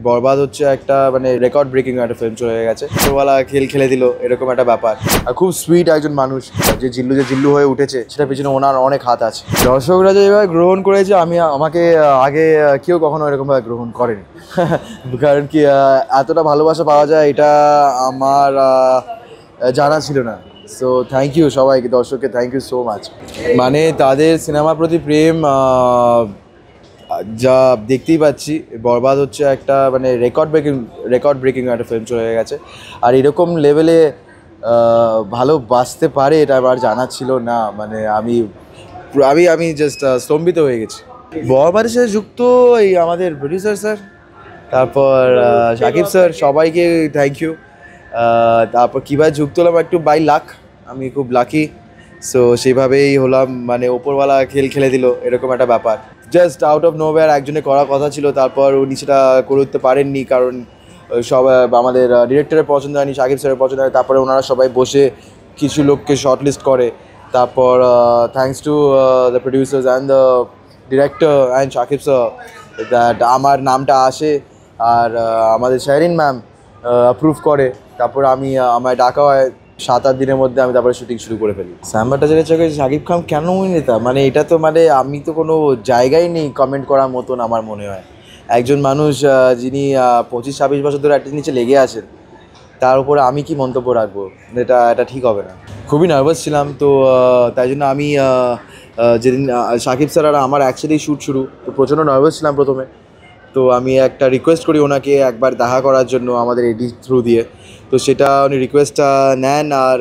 বরবাদ হচ্ছে একটা মানে রেকর্ড ব্রেকিং একটা ফিল্ম চলে গেছে। ছোটবেলা খেলে দিল এরকম একটা ব্যাপার। আর খুব সুইট একজন মানুষ, যে জিল্লু হয়ে উঠেছে সেটা পিছনে ওনার অনেক হাত আছে। দর্শকরা যেভাবে গ্রহণ করেছে আমাকে আগে কেউ কখনো এরকমভাবে গ্রহণ করেনি। কারণ কি এতটা ভালোবাসা পাওয়া যায় এটা আমার জানা ছিল না। সো থ্যাংক ইউ সবাইকে, দর্শককে থ্যাংক ইউ সো মাচ। মানে তাদের সিনেমার প্রতি প্রেম যা দেখতেই পাচ্ছি। বরবাদ হচ্ছে একটা মানে রেকর্ড ব্রেকিং একটা ফিল্ম চলে গেছে। আর এরকম লেভেলে ভালোবাসতে পারে এটা আমার জানা ছিল না। মানে আমি জাস্ট স্তম্ভিত হয়ে গেছি। বরবাদের সাথে যুক্ত এই আমাদের প্রডিউসার স্যার, তারপর শাকিব স্যার, সবাইকে থ্যাংক ইউ। তারপর কীভাবে যুক্ত হলাম একটু বাই লাক, আমি খুব লাকি। সো সেইভাবেই হলাম, মানে ওপরওয়ালা খেলে দিল এরকম একটা ব্যাপার। জাস্ট আউট অফ নোওয়্যার একজনের করার কথা ছিল, তারপর উনি সেটা করে উঠতে পারেননি কারণ সব আমাদের ডিরেক্টরের পছন্দ হয়নি, শাকিব স্যারের পছন্দ হয়। তারপরে ওনারা সবাই বসে কিছু লোককে শর্টলিস্ট করে। তারপর thanks to the producers and the director and Shakib sir that আমার নামটা আসে। আর আমাদের শাহরিন ম্যাম অ্যাপ্রুভ করে। তারপর আমায় ডাকা হয় 7-8 দিনের মধ্যে, আমি তারপরে শুটিং শুরু করে ফেলি। সাম্বারটা যেটা চোখে শাকিব খান কেন নিতাম, মানে এটা তো মানে আমি তো কোনো জায়গায় নেই কমেন্ট করার মতন। আমার মনে হয় একজন মানুষ যিনি 25-26 বছর ধরে একটা নিচে লেগে আছেন, তার উপরে আমি কি মন্তব্য রাখবো, এটা ঠিক হবে না। খুবই নার্ভাস ছিলাম, তো তাই জন্য আমি যেদিন শাকিব স্যার আর আমার একসাথেই শ্যুট শুরু, তো প্রচণ্ড নার্ভাস ছিলাম প্রথমে। তো আমি একটা রিকোয়েস্ট করি ওনাকে একবার দেখা করার জন্য আমাদের এডিট থ্রু দিয়ে। তো সেটা উনি রিকোয়েস্টটা নেন আর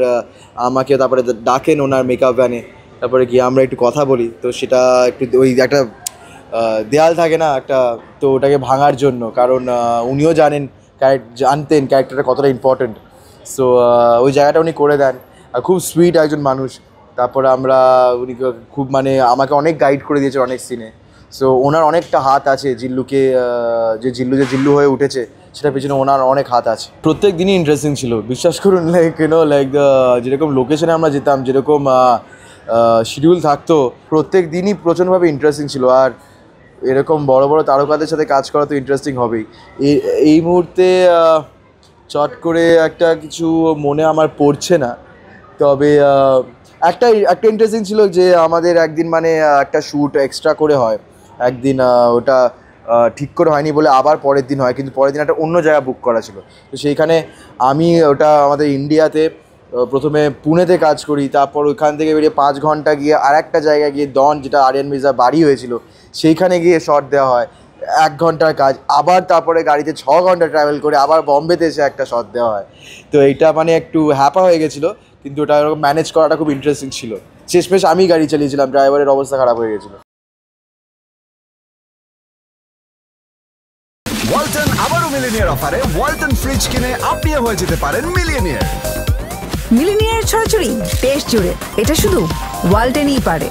আমাকে তারপরে ডাকেন ওনার মেকআপ ভ্যানে। তারপরে গিয়ে আমরা একটু কথা বলি। তো সেটা একটু ওই একটা দেয়াল থাকে না একটা, তো ওটাকে ভাঙার জন্য, কারণ উনিও জানতেন ক্যারেক্টারটা কতটা ইম্পর্টেন্ট। সো ওই জায়গাটা উনি করে দেন। আর খুব সুইট একজন মানুষ। তারপরে উনি খুব মানে আমাকে অনেক গাইড করে দিয়েছেন অনেক সিনে। সো ওনার অনেকটা হাত আছে যে জিল্লু হয়ে উঠেছে সেটা পিছনে ওনার অনেক হাত আছে। প্রত্যেক দিনই ইন্টারেস্টিং ছিল, বিশ্বাস করুন। লাইক যেরকম লোকেশনে আমরা যেতাম, যেরকম শিডিউল থাকতো, প্রত্যেক দিনই প্রচণ্ডভাবে ইন্টারেস্টিং ছিল। আর এরকম বড় বড় তারকাদের সাথে কাজ করা তো ইন্টারেস্টিং হবেই। এই মুহূর্তে চট করে একটা কিছু মনে আমার পড়ছে না, তবে একটা ইন্টারেস্টিং ছিল যে আমাদের একদিন মানে একটা শ্যুট এক্সট্রা করে হয় একদিন, ওটা ঠিক করে হয়নি বলে আবার পরের দিন হয়, কিন্তু পরের দিন একটা অন্য জায়গা বুক করা ছিল। তো সেইখানে আমি ওটা আমাদের ইন্ডিয়াতে প্রথমে পুনেতে কাজ করি, তারপর ওইখান থেকে বেরিয়ে 5 ঘন্টা গিয়ে আর একটা জায়গায় গিয়ে ডন, যেটা আরিয়ান মির্জার বাড়ি হয়েছিল, সেইখানে গিয়ে শট দেওয়া হয় 1 ঘন্টার কাজ। আবার তারপরে গাড়িতে 6 ঘন্টা ট্রাভেল করে আবার বম্বেতে এসে একটা শট দেওয়া হয়। তো এইটা মানে একটু হ্যাপা হয়ে গেছিলো, কিন্তু ওটা এরকম ম্যানেজ করাটা খুব ইন্টারেস্টিং ছিল। শেষমেশ আমি গাড়ি চালিয়েছিলাম, ড্রাইভারের অবস্থা খারাপ হয়ে গেছিলো। ওয়ালটন আবারও মিলিনিয়ার অফারে ওয়ালটন ফ্রিজ কিনে আপনিও হয়ে যেতে পারেন মিলিয়নিয়ার। মিলিনিয়ার ছড়াছড়ি দেশ জুড়ে, এটা শুধু ওয়ালটনই পারে।